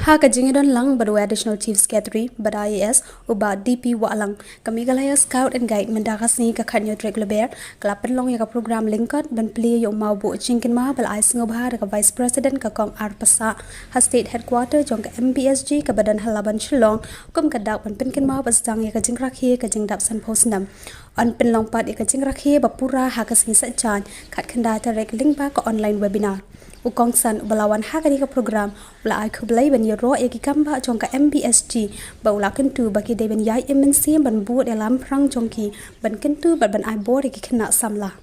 Ha ka Jingdap lang baru additional chief secretary pada IAS uba DP Walang kami galaya scout and guide mendakas ni ka Khynnah trek leber kelapen long ya ka program lingkot ban pli yo mau bu chingkin ma bal ais ngobha ka vice president ka kong arpasa ha state headquarter jong ka Mbsg ka badan halaban Shillong kum ka dak ban pinkin ma basang ya ka Rakhe ka Jingdap san Snem on pin long pat ya ka Rakhe bapura ha ka sing sa chan khat khanda ta rek link ba ka online webinar ukong san balawan hakani ka program ula ai khublai ban yero eki kamba jong ka Mbsg ba ula Kyntu baki de ban yai Mbsg ban bu de Lamphrang jong ki ban Kyntu ban ai bo eki Khynnah Samla.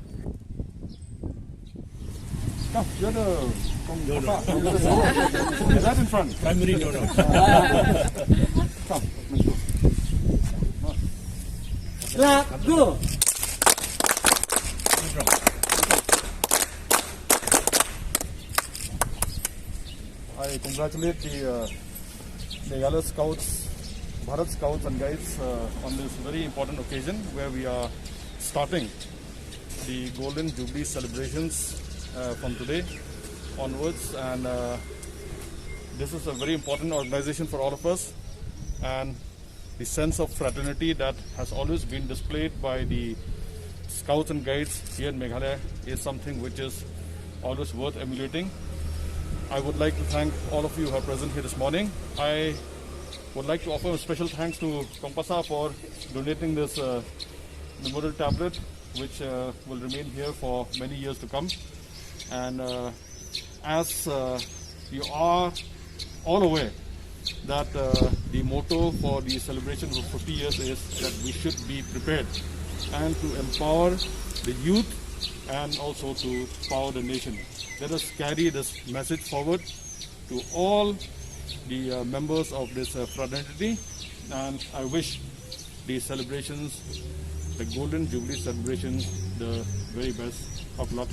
Come, you're the is that in front? Primary no. Come, let's go. Go. I congratulate the Meghalaya Scouts, Bharat Scouts and Guides on this very important occasion where we are starting the Golden Jubilee celebrations from today onwards, and this is a very important organization for all of us, and the sense of fraternity that has always been displayed by the Scouts and Guides here in Meghalaya is something which is always worth emulating. I would like to thank all of you who are present here this morning. I would like to offer a special thanks to Kompasa for donating this memorial tablet, which will remain here for many years to come. And as you are all aware that the motto for the celebration of 50 years is that we should be prepared and to empower the youth and also to power the nation. Let us carry this message forward to all the members of this fraternity, and I wish the celebrations, the Golden Jubilee celebrations, the very best of luck.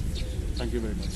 Thank you very much.